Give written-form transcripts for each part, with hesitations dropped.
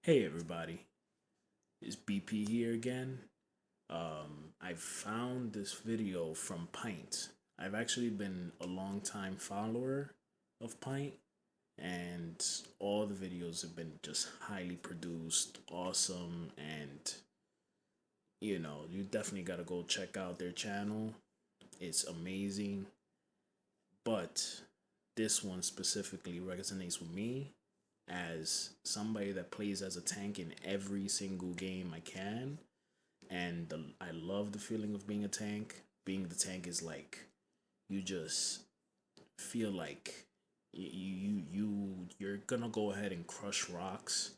Hey everybody, it's BP here again. I found this video from Pint. I've actually been a long time follower of Pint, and all the videos have been just highly produced, awesome, and you definitely gotta go check out their channel. It's amazing, but this one specifically resonates with me as somebody that plays as a tank in every single game I can, and I love the feeling of being a tank. Being the tank is like you just feel like you're gonna go ahead and crush rocks,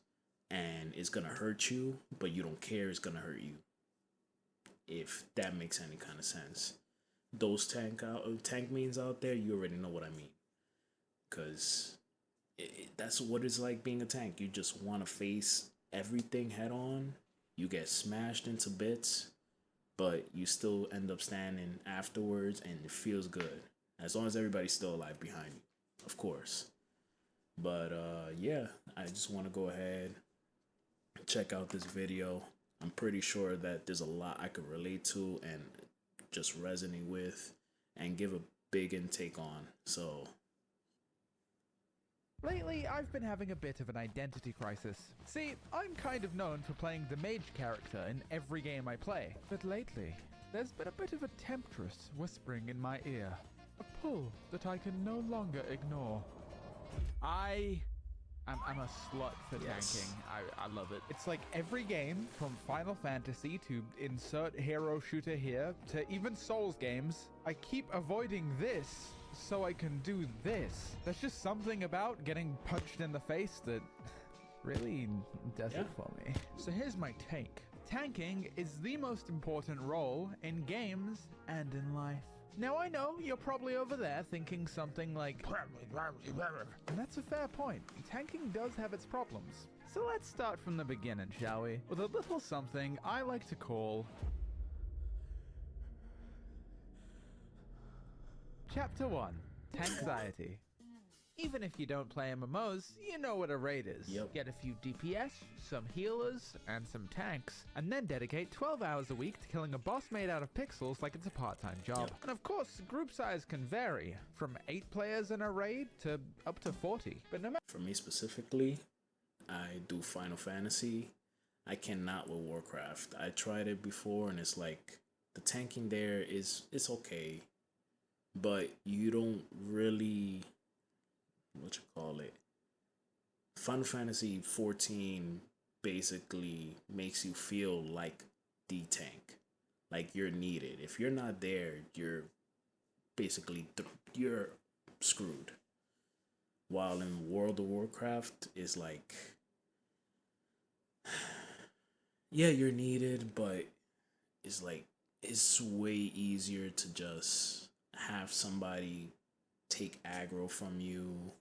and it's gonna hurt you, but you don't care. It's gonna hurt you. If that makes any kind of sense, those tank means out there, you already know what I mean. Cause that's what it's like being a tank. You just want to face everything head on. You get smashed into bits, but you still end up standing afterwards, and it feels good as long as everybody's still alive behind you, of course. But yeah, I just want to go ahead check out this video. I'm pretty sure that there's a lot I could relate to and just resonate with and give a big intake on. So Lately, I've been having a bit of an identity crisis. See, I'm kind of known for playing the mage character in every game I play, but lately, there's been a bit of a temptress whispering in my ear. A pull that I can no longer ignore. I'm a slut for yes, tanking. I love it. It's like every game, from Final Fantasy to insert hero shooter here, to even Souls games, I keep avoiding this so I can do this. There's just something about getting punched in the face that really does yeah, it for me. So here's my take. Tanking is the most important role in games and in life. Now I know you're probably over there thinking something like, and that's a fair point. Tanking does have its problems. So let's start from the beginning, shall we? With a little something I like to call Chapter 1, Tankxiety. Even if you don't play MMOs, you know what a raid is. yep. Get a few DPS, some healers, and some tanks, and then dedicate 12 hours a week to killing a boss made out of pixels like it's a part-time job. Yep. And of course, group size can vary, from 8 players in a raid to up to 40. But no matter For me specifically, I do Final Fantasy. I cannot with Warcraft. I tried it before, and it's like the tanking there is it's okay, but you don't really what you call it. Final Fantasy 14 basically makes you feel like the tank, like you're needed. If you're not there, you're basically you're screwed. While in World of Warcraft is like, yeah, you're needed, but it's like it's way easier to just have somebody take aggro from you,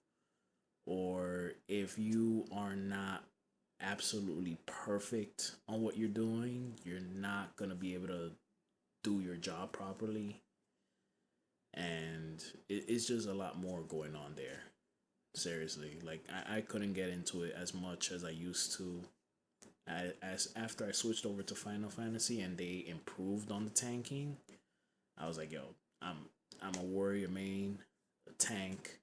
or if you are not absolutely perfect on what you're doing, you're not gonna be able to do your job properly. And it's just a lot more going on there. Seriously, like I couldn't get into it as much as I used to. As after I switched over to Final Fantasy and they improved on the tanking, I was like, yo, I'm I'm a warrior main, a tank.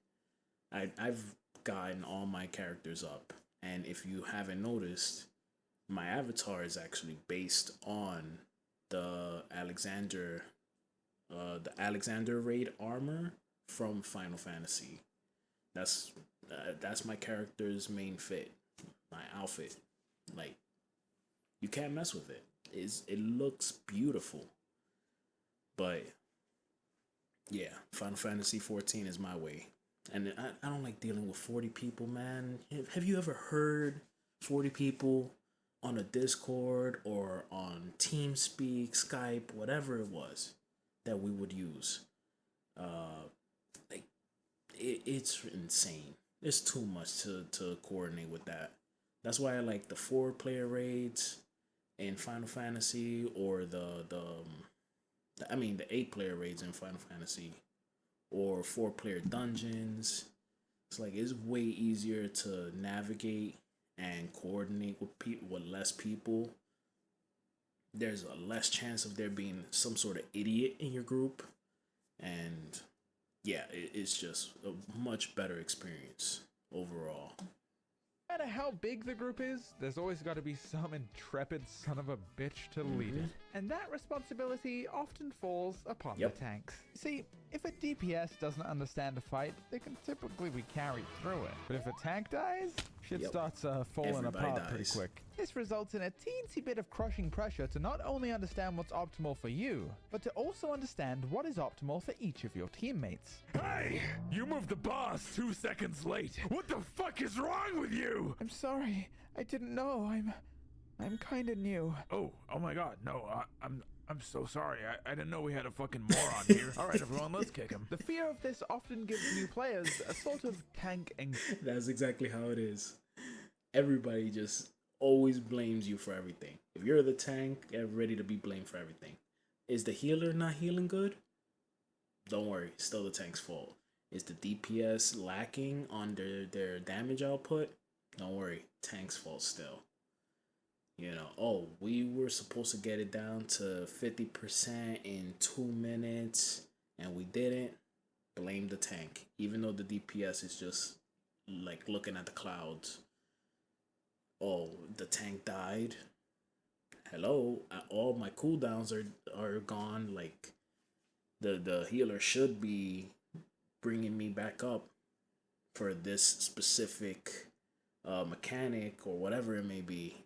I've gotten all my characters up, and if you haven't noticed, my avatar is actually based on the Alexander raid armor from Final Fantasy. That's that's my character's main fit, my outfit. Like you can't mess with it. It looks beautiful, but yeah, Final Fantasy 14 is my way. And I don't like dealing with 40 people, man. Have you ever heard 40 people on a Discord or on TeamSpeak, Skype, whatever it was that we would use? Like, it's insane. It's too much to coordinate with that. That's why I like the 4 player raids in Final Fantasy, or the 8 player raids in Final Fantasy, or 4 player dungeons. It's like it's way easier to navigate, and coordinate with people with less people, there's a less chance of there being some sort of idiot in your group, and yeah, it's just a much better experience overall. No matter how big the group is, there's always got to be some intrepid son of a bitch to lead it. And that responsibility often falls upon Yep. the tanks. See, if a DPS doesn't understand a fight, they can typically be carried through it. But if a tank dies, shit Yep. starts falling Everybody apart pretty dies. quick. This results in a teensy bit of crushing pressure to not only understand what's optimal for you, but to also understand what is optimal for each of your teammates. Hey, you moved the boss 2 seconds late. What the fuck is wrong with you? I'm sorry, I didn't know. I'm kinda new. Oh my god, no, I'm so sorry. I didn't know we had a fucking moron here. All right, everyone, let's kick him. The fear of this often gives new players a sort of tank anxiety. That's exactly how it is. Everybody just always blames you for everything. If you're the tank, you're ready to be blamed for everything. Is the healer not healing good? Don't worry, still the tank's fault. Is the DPS lacking on their damage output? Don't worry, tank's fault still. You know, oh, we were supposed to get it down to 50% in 2 minutes and we didn't. Blame the tank. Even though the DPS is just like looking at the clouds. Oh, the tank died. Hello, all my cooldowns are gone. Like the healer should be bringing me back up for this specific mechanic or whatever it may be.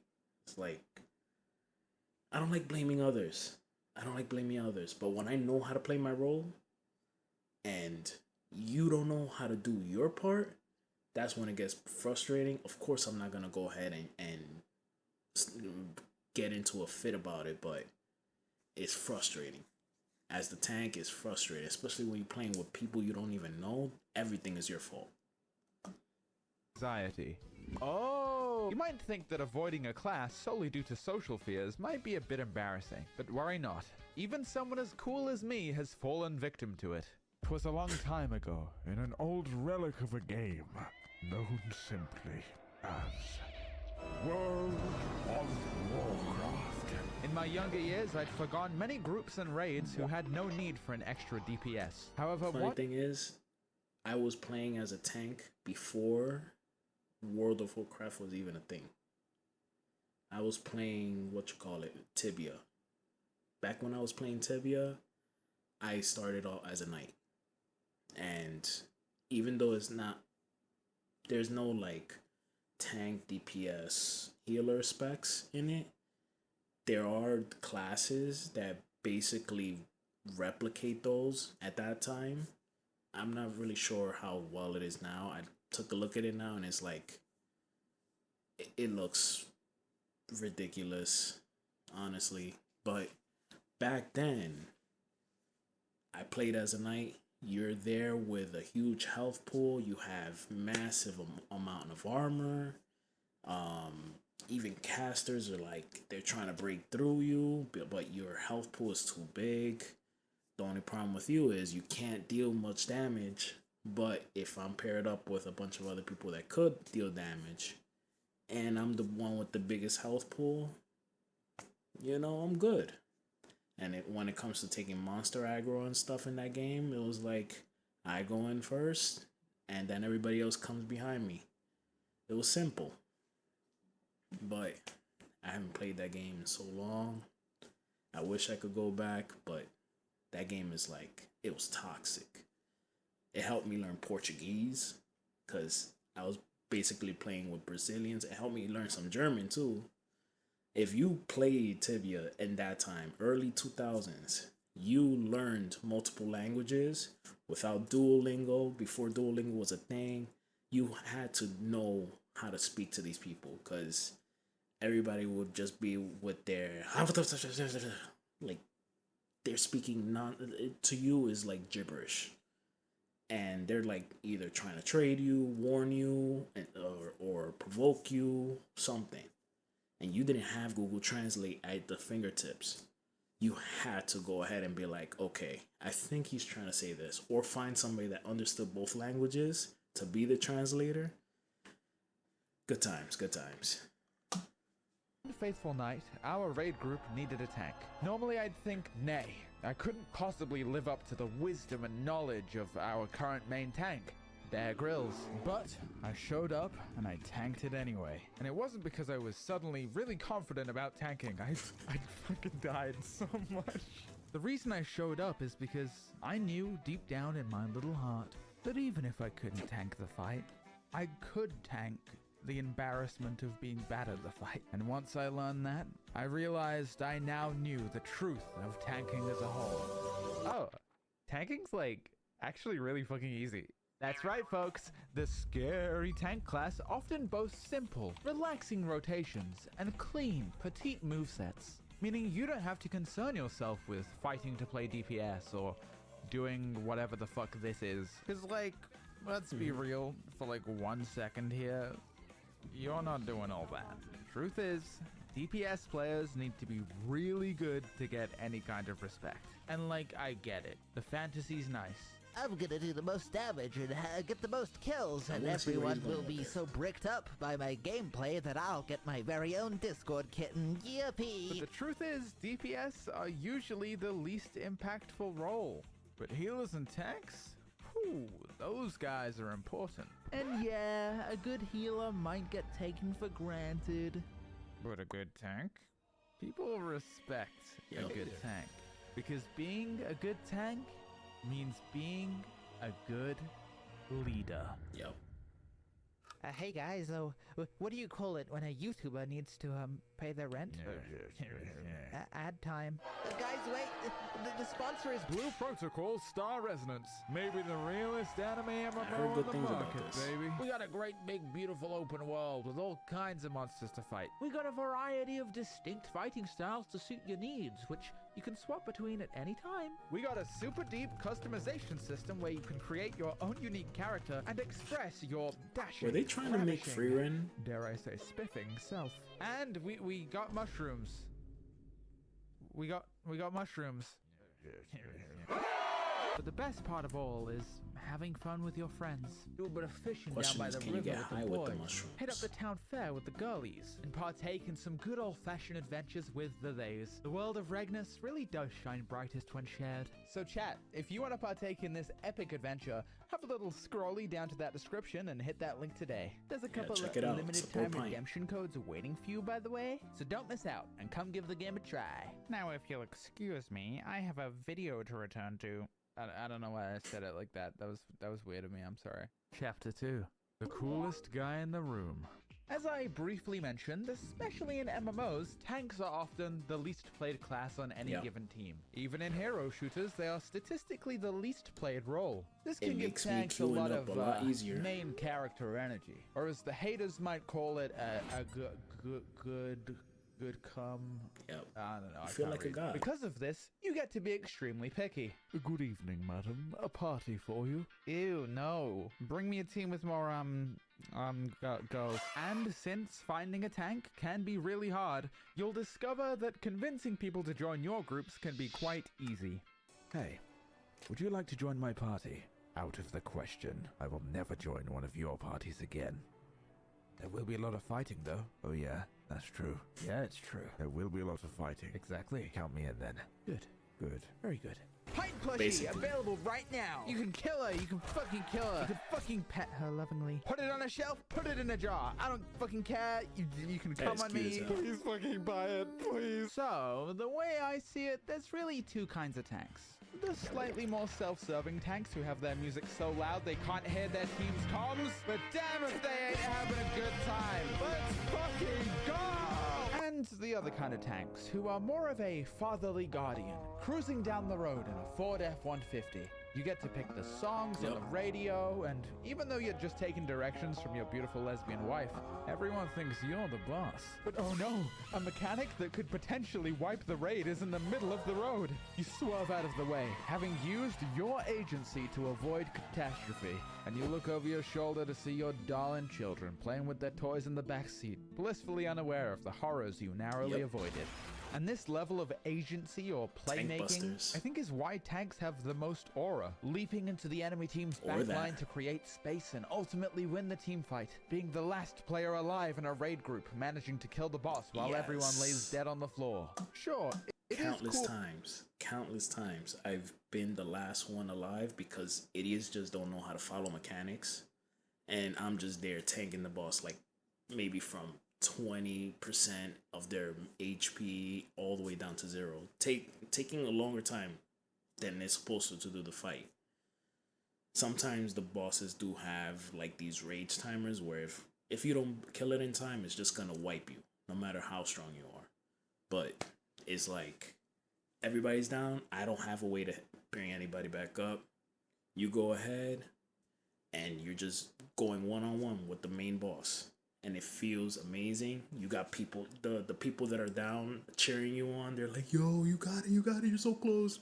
It's like, I don't like blaming others. But when I know how to play my role and you don't know how to do your part, that's when it gets frustrating. Of course, I'm not going to go ahead and get into a fit about it, but it's frustrating. As the tank, it's frustrating, especially when you're playing with people you don't even know. Everything is your fault. Oh! You might think that avoiding a class solely due to social fears might be a bit embarrassing, but worry not. Even someone as cool as me has fallen victim to it. 'Twas a long time ago, in an old relic of a game, known simply as World of Warcraft. In my younger years, I'd forgone many groups and raids who had no need for an extra DPS. However, Funny what thing is, I was playing as a tank before World of Warcraft was even a thing. I was playing Tibia. Back when I was playing Tibia, I started off as a knight. And even though there's no like tank DPS healer specs in it, there are classes that basically replicate those at that time. I'm not really sure how well it is now. I took a look at it now and it's like, it looks ridiculous, honestly. But back then, I played as a knight. You're there with a huge health pool. You have massive amount of armor. Even casters are like, they're trying to break through you, but your health pool is too big. The only problem with you is you can't deal much damage. But if I'm paired up with a bunch of other people that could deal damage, and I'm the one with the biggest health pool, I'm good. And when it comes to taking monster aggro and stuff in that game, it was like, I go in first, and then everybody else comes behind me. It was simple. But I haven't played that game in so long. I wish I could go back, but that game is like, it was toxic. It helped me learn Portuguese, because I was basically playing with Brazilians. It helped me learn some German too. If you played Tibia in that time, early 2000s, you learned multiple languages without Duolingo. Before Duolingo was a thing, you had to know how to speak to these people, because everybody would just be with their like, they're speaking to you is like gibberish, and they're like either trying to trade you, warn you, or provoke you, something. And you didn't have Google Translate at the fingertips. You had to go ahead and be like, okay, I think he's trying to say this, or find somebody that understood both languages to be the translator. Good times, good times. One faithful night, our raid group needed a tank. Normally I'd think, nay, I couldn't possibly live up to the wisdom and knowledge of our current main tank, Bear Grylls. But I showed up and I tanked it anyway. And it wasn't because I was suddenly really confident about tanking. I fucking died so much. The reason I showed up is because I knew deep down in my little heart that even if I couldn't tank the fight, I could tank the embarrassment of being bad at the fight. And once I learned that, I realized I now knew the truth of tanking as a whole. Oh, tanking's like actually really fucking easy. That's right, folks. The scary tank class often boasts simple, relaxing rotations and clean, petite movesets, meaning you don't have to concern yourself with fighting to play DPS or doing whatever the fuck this is. Cause like, let's be real for like 1 second here. You're not doing all that. Truth is, DPS players need to be really good to get any kind of respect. And like, I get it. The fantasy's nice. I'm gonna do the most damage and get the most kills, and wanna see where everyone he's going will be with this. so bricked up by my gameplay that I'll get my very own Discord kitten. But Yippee! the truth is, DPS are usually the least impactful role. But healers and tanks? Whew, those guys are important. And yeah, a good healer might get taken for granted. But a good tank? People respect a Yep. good tank. Because being a good tank means being a good leader. Yep. Hey guys, what do you call it when a YouTuber needs to pay their rent? Ad time. Guys, wait! The sponsor is Blue Protocol Star Resonance. Maybe the realest anime heard MMO on good the things about market, this. baby. We got a great big beautiful open world with all kinds of monsters to fight. We got a variety of distinct fighting styles to suit your needs, which you can swap between at any time. We got a super deep customization system where you can create your own unique character and express your dashing, Were they trying to make ravishing, free run? dare I say, spiffing self. And we got mushrooms. We got mushrooms. But the best part of all is having fun with your friends. Do a bit of fishing Question down by is, the can you river get with high the with the boys. mushrooms? Hit up the town fair with the girlies and partake in some good old-fashioned adventures with the theys. The world of Regnus really does shine brightest when shared. So chat, if you want to partake in this epic adventure, have a little scrolly down to that description and hit that link today. There's a couple check of it out. limited Support time Pint. redemption codes waiting for you, by the way, so don't miss out and come give the game a try. Now, if you'll excuse me, I have a video to return to. I don't know why I said it like that. That was weird of me. I'm sorry. Chapter 2. The coolest guy in the room. As I briefly mentioned, especially in MMOs, tanks are often the least played class on any Yeah. given team. Even in hero shooters, they are statistically the least played role. This It can give makes me tanks a queuing lot up of a lot easier. main character energy, or as the haters might call it, a good come. Yep. I don't know. I feel can't like a read. god. Because of this, you get to be extremely picky. Good evening, madam. A party for you. Ew, no. Bring me a team with more, girls. And since finding a tank can be really hard, you'll discover that convincing people to join your groups can be quite easy. Hey, would you like to join my party? Out of the question. I will never join one of your parties again. There will be a lot of fighting, though. Oh, yeah, that's true. Yeah, it's true. There will be a lot of fighting. Exactly. Count me in then. Good. Good. Very good. Pint plushie Basically. available right now. You can kill her. You can fucking kill her. You can fucking pet her lovingly. Put it on a shelf. Put it in a jar. I don't fucking care. You can come That's on cute me. as hell. Please fucking buy it, please. So the way I see it, there's really two kinds of tanks. The slightly more self-serving tanks who have their music so loud they can't hear their team's comms. But damn if they ain't having a good time. Let's fucking go! And the other kind of tanks who are more of a fatherly guardian, cruising down the road in a Ford F-150. You get to pick the songs on Yep. the radio, and even though you're just taking directions from your beautiful lesbian wife, everyone thinks you're the boss. But oh no, a mechanic that could potentially wipe the raid is in the middle of the road. You swerve out of the way, having used your agency to avoid catastrophe, and you look over your shoulder to see your darling children playing with their toys in the back seat, blissfully unaware of the horrors you narrowly Yep. avoided. And this level of agency or Tank playmaking, busters. I think is why tanks have the most aura. Leaping into the enemy team's Or backline that. to create space and ultimately win the team fight. Being the last player alive in a raid group, managing to kill the boss while everyone lays Yes. dead on the floor. Sure, it is cool. Countless times I've been the last one alive because idiots just don't know how to follow mechanics, and I'm just there tanking the boss like maybe from 20% of their HP all the way down to 0, taking a longer time than they're supposed to do the fight. Sometimes the bosses do have like these rage timers where if you don't kill it in time, it's just gonna wipe you no matter how strong you are. But it's like everybody's down. I don't have a way to bring anybody back up. You go ahead and you're just going one-on-one with the main boss. And it feels amazing. You got people, the people that are down cheering you on. They're like, yo, you got it, you're so close.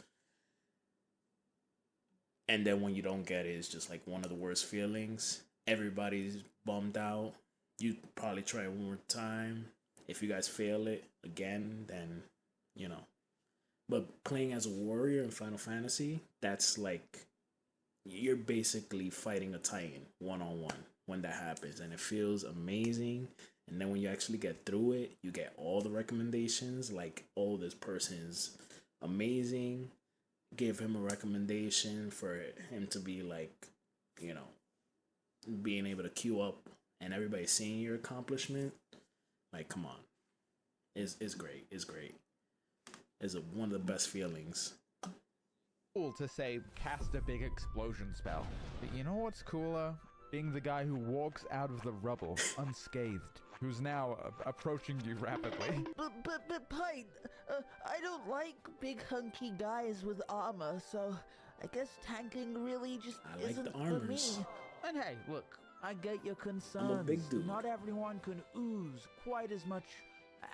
And then when you don't get it, it's just like one of the worst feelings. Everybody's bummed out. You probably try it one more time. If you guys fail it again, then, you know. But playing as a warrior in Final Fantasy, that's like, you're basically fighting a Titan one-on-one when that happens, and it feels amazing. And then when you actually get through it, you get all the recommendations, like, oh, this person is amazing. Give him a recommendation for him to be like, you know, being able to queue up and everybody seeing your accomplishment. Like, come on. It's great. It's great. It's one of the best feelings. Cool to say cast a big explosion spell. But you know what's cooler? Being the guy who walks out of the rubble unscathed, who's now approaching you rapidly. But Pine, I don't like big hunky guys with armor, so I guess tanking really just I like isn't the for me. armors. And hey, look, I get your concerns. big dude. Not everyone can ooze quite as much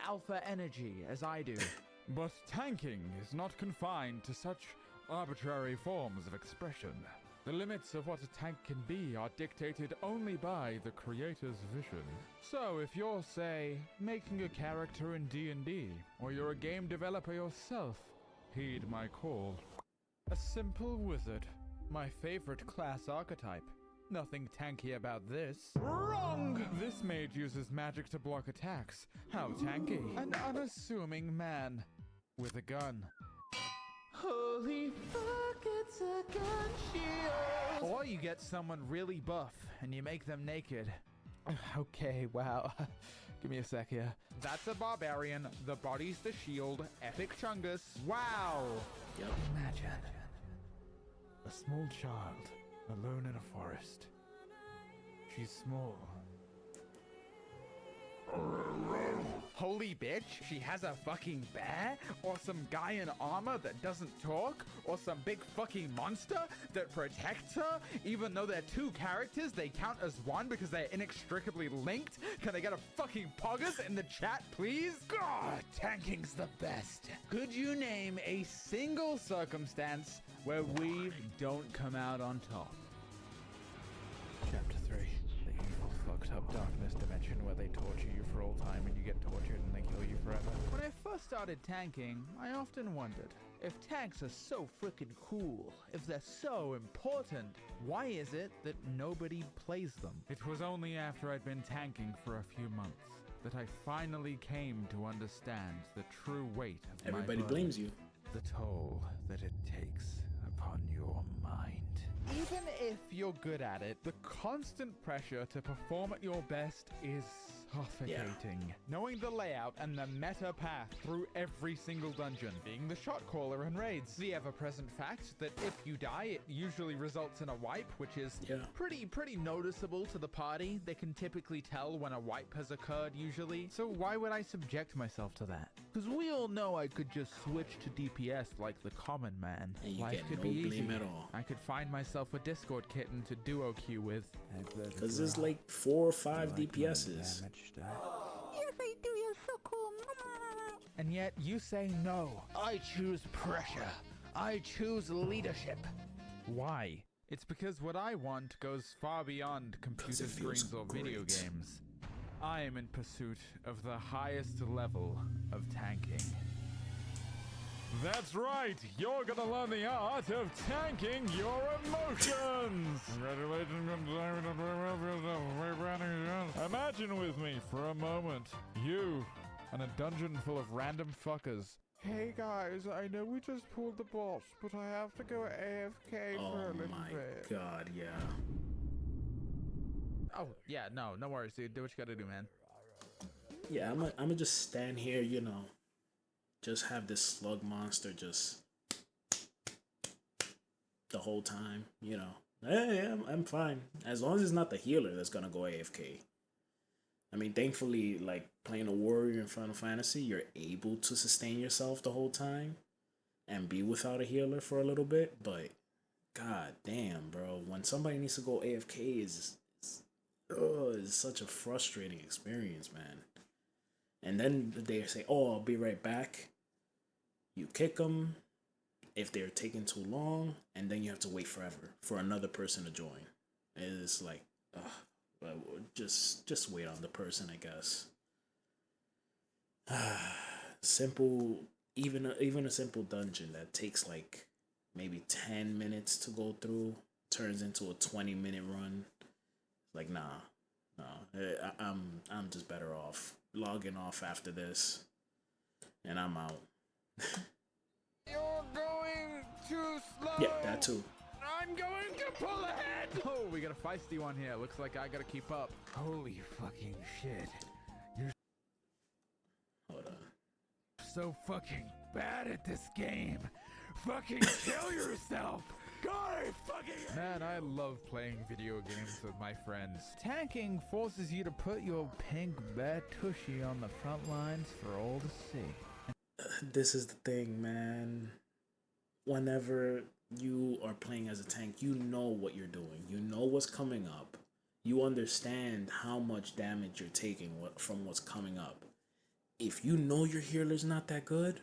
alpha energy as I do. But tanking is not confined to such arbitrary forms of expression. The limits of what a tank can be are dictated only by the creator's vision. So if you're, say, making a character in D&D, or you're a game developer yourself, heed my call. A simple wizard. My favorite class archetype. Nothing tanky about this. Wrong! This mage uses magic to block attacks. How tanky. An unassuming man. With a gun. Holy fuck, it's a gun shield! Or you get someone really buff and you make them naked. Okay, wow. Give me a sec here. That's a barbarian. The body's the shield. Epic Chungus. Wow! Yep. Imagine a small child alone in a forest. She's small. Holy bitch, she has a fucking bear? Or some guy in armor that doesn't talk? Or some big fucking monster that protects her? Even though they're two characters, they count as one because they're inextricably linked? Can I get a fucking poggers in the chat, please? God, tanking's the best. Could you name a single circumstance where we don't come out on top? Chapter 3. The evil fucked up darkness dimension where they torture you for all time and you get tortured and they kill you forever. When I first started tanking, I often wondered, if tanks are so freaking cool, if they're so important, why is it that nobody plays them? It was only after I'd been tanking for a few months that I finally came to understand the true weight of Everybody my burden. blames you. The toll that it takes upon your mind. Even if you're good at it, the constant pressure to perform at your best is suffocating. Knowing the layout and the meta path through every single dungeon, being the shot caller in raids, the ever-present fact that if you die, it usually results in a wipe, which is pretty noticeable to the party. They can typically tell when a wipe has occurred usually. So why would I subject myself to that? Because we all know I could just switch to DPS like the common man. And you Life get could no be blame easy. at all. I could find myself a Discord kitten to duo queue with. Because there's like 4 or 5 DPSs. Yes, I do. You're so cool. And yet you say no. I choose pressure. I choose leadership. Why? It's because what I want goes far beyond computer it feels screens or video great. games. I am in pursuit of the highest level of tanking. That's right, you're gonna learn the art of tanking your emotions! Congratulations. Imagine with me for a moment, you and a dungeon full of random fuckers. Hey guys, I know we just pulled the boss, but I have to go AFK for Oh a little my bit. god, yeah. Oh, yeah, no worries, dude. Do what you gotta do, man. Yeah, I'm gonna just stand here, you know, just have this slug monster just the whole time, you know. Hey, I'm fine. As long as it's not the healer that's gonna go AFK. I mean, thankfully, like playing a warrior in Final Fantasy, you're able to sustain yourself the whole time and be without a healer for a little bit, but god damn, bro, when somebody needs to go AFK is such a frustrating experience, man. And then they say, "Oh, I'll be right back." You kick them if they're taking too long, and then you have to wait forever for another person to join. It's like, just wait on the person, I guess. Simple, even a simple dungeon that takes like maybe 10 minutes to go through turns into a 20-minute run. Like, nah, I'm just better off logging off after this, and I'm out. You're going too slow! Yeah, that too. I'm going to pull ahead! Oh, we got a feisty one here. Looks like I gotta keep up. Holy fucking shit. Hold on. So fucking bad at this game. Fucking kill yourself. God, I fucking... Man, I love playing video games with my friends. Tanking forces you to put your pink bear tushy on the front lines for all to see. This is the thing, man. Whenever you are playing as a tank, you know what you're doing. You know what's coming up. You understand how much damage you're taking from what's coming up. If you know your healer's not that good,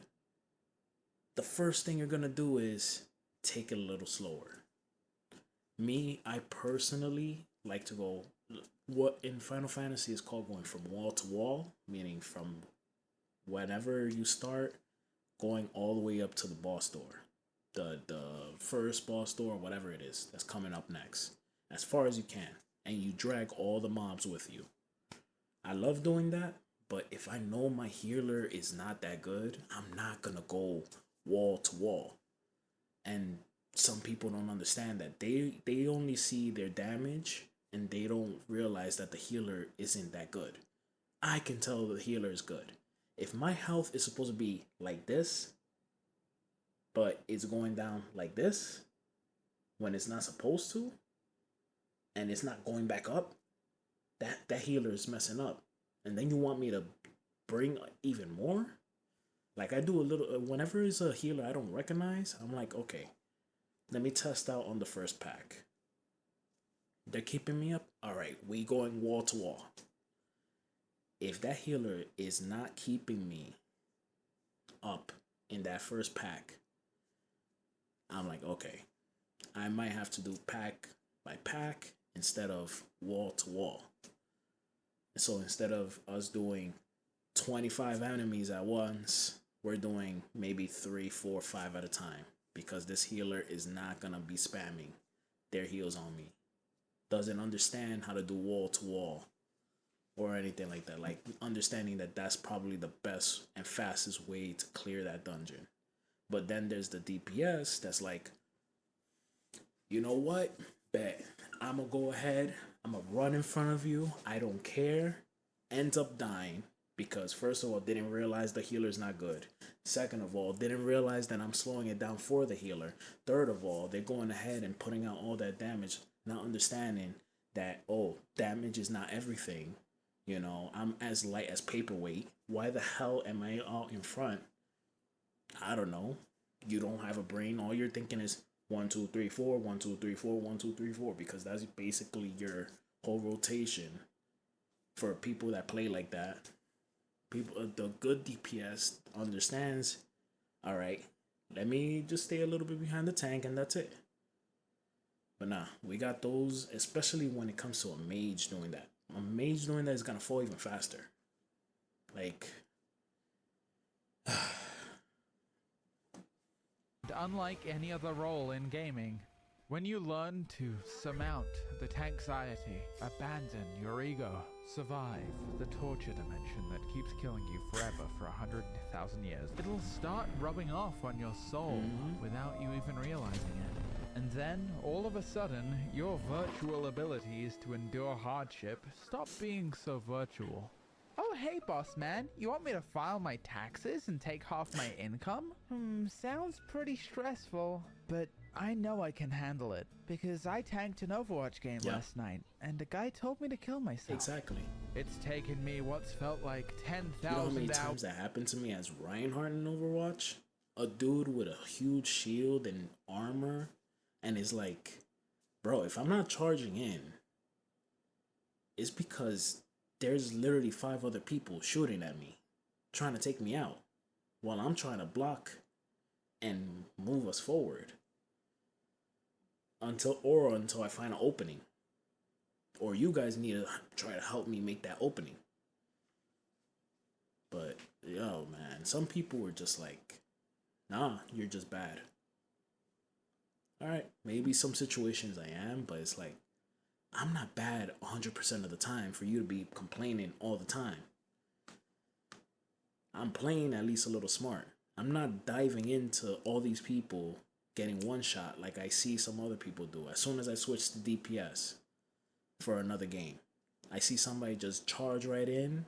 the first thing you're gonna do is take it a little slower. Me, I personally like to go what in Final Fantasy is called going from wall to wall, meaning from whenever you start going all the way up to the boss door. The first boss door, whatever it is, that's coming up next. As far as you can. And you drag all the mobs with you. I love doing that, but if I know my healer is not that good, I'm not gonna go wall to wall. And some people don't understand that. They only see their damage and they don't realize that the healer isn't that good. I can tell the healer is good. If my health is supposed to be like this, but it's going down like this when it's not supposed to, and it's not going back up, that healer is messing up. And then you want me to bring even more? Like I do a little, whenever it's a healer I don't recognize, I'm like, okay, let me test out on the first pack. They're keeping me up? All right, we going wall to wall. If that healer is not keeping me up in that first pack, I'm like, okay, I might have to do pack by pack instead of wall to wall. So instead of us doing 25 enemies at once, we're doing maybe 3, 4, 5 at a time because this healer is not gonna be spamming their heals on me. Doesn't understand how to do wall to wall or anything like that. Like understanding that that's probably the best and fastest way to clear that dungeon. But then there's the DPS that's like, you know what? Bet. I'm going to go ahead. I'm going to run in front of you. I don't care. Ends up dying because, first of all, didn't realize the healer's not good. Second of all, didn't realize that I'm slowing it down for the healer. Third of all, they're going ahead and putting out all that damage, not understanding that, oh, damage is not everything. You know, I'm as light as paperweight. Why the hell am I out in front? I don't know. You don't have a brain. All you're thinking is 1, 2, 3, 4, 1, 2, 3, 4, 1, 2, 3, 4, because that's basically your whole rotation. For people that play like that, people, the good DPS understands. All right, let me just stay a little bit behind the tank, and that's it. But nah, we got those, especially when it comes to a mage doing that. A mage doing that is gonna fall even faster. Like, unlike any other role in gaming. When you learn to surmount the tanxiety, abandon your ego, survive the torture dimension that keeps killing you forever for 100,000 years, it'll start rubbing off on your soul without you even realizing it. And then, all of a sudden, your virtual abilities to endure hardship stop being so virtual. Oh, hey, boss man. You want me to file my taxes and take half my income? Sounds pretty stressful. But I know I can handle it, because I tanked an Overwatch game last night, and a guy told me to kill myself. Exactly. It's taken me what's felt like 10,000 You know how many hours. times that happened to me as Reinhardt in Overwatch? A dude with a huge shield and armor, and it's like, bro, if I'm not charging in, it's because there's literally 5 other people shooting at me, trying to take me out, while I'm trying to block and move us forward until I find an opening, or you guys need to try to help me make that opening. But yo, man, some people were just like, nah, you're just bad. All right, maybe some situations I am, but it's like, I'm not bad 100% of the time for you to be complaining all the time. I'm playing at least a little smart. I'm not diving into all these people getting one shot like I see some other people do. As soon as I switch to DPS for another game, I see somebody just charge right in,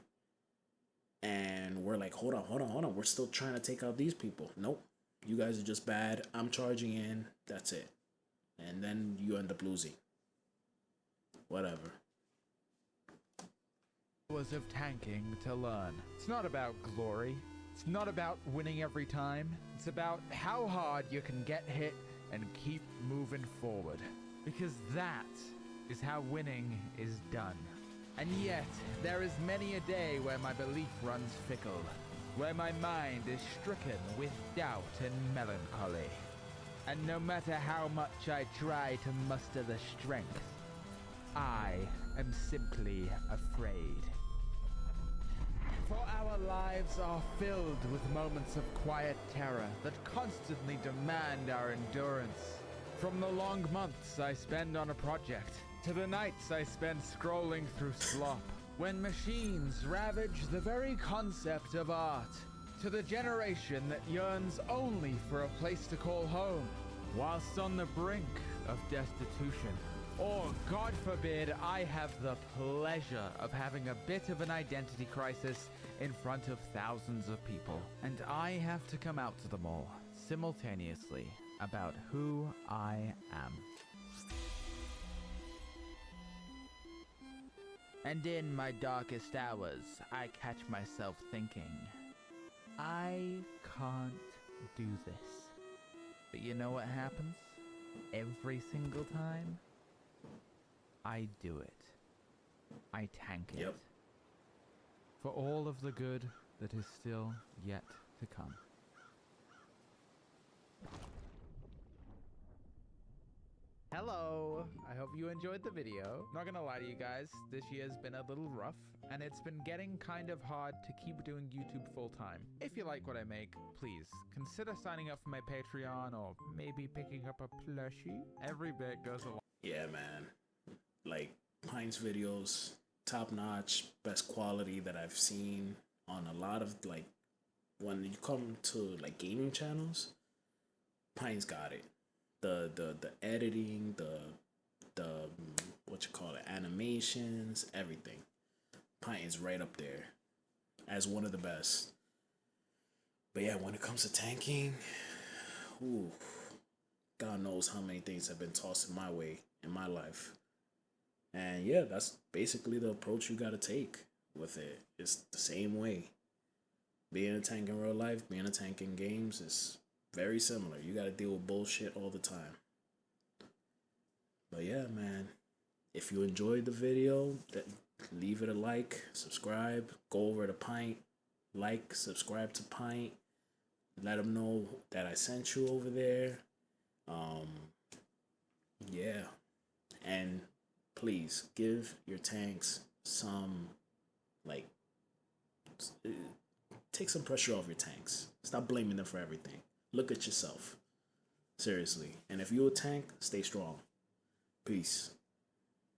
and we're like, hold on. We're still trying to take out these people. Nope, you guys are just bad. I'm charging in. That's it. And then you end up losing. Whatever. Hours of tanking to learn. It's not about glory. It's not about winning every time. It's about how hard you can get hit and keep moving forward. Because that is how winning is done. And yet, there is many a day where my belief runs fickle, where my mind is stricken with doubt and melancholy. And no matter how much I try to muster the strength, I am simply afraid. For our lives are filled with moments of quiet terror that constantly demand our endurance. From the long months I spend on a project, to the nights I spend scrolling through slop, when machines ravage the very concept of art, to the generation that yearns only for a place to call home, whilst on the brink of destitution. Or, God forbid, I have the pleasure of having a bit of an identity crisis in front of thousands of people, and I have to come out to them all, simultaneously, about who I am. And in my darkest hours, I catch myself thinking, I can't do this. But you know what happens? Every single time? I do it. I tank it. Yep. For all of the good that is still yet to come. Hello! I hope you enjoyed the video. Not gonna lie to you guys, this year's been a little rough, and it's been getting kind of hard to keep doing YouTube full time. If you like what I make, please consider signing up for my Patreon or maybe picking up a plushie. Every bit goes a long. Yeah, man. Like, Pine's videos, top notch, best quality that I've seen on a lot of, like, when you come to, like, gaming channels, Pine's got it. The editing, the what you call it, animations, everything. Pine is right up there as one of the best. But yeah, when it comes to tanking, ooh, God knows how many things have been tossed in my way in my life. And yeah, that's basically the approach you gotta take with it. It's the same way. Being a tank in real life, being a tank in games is very similar. You gotta deal with bullshit all the time. But yeah, man, if you enjoyed the video, leave it a like, subscribe, go over to Pint, like, subscribe to Pint, let them know that I sent you over there. Yeah, and please give your tanks some, like, take some pressure off your tanks. Stop blaming them for everything. Look at yourself. Seriously. And if you're a tank, stay strong. Peace.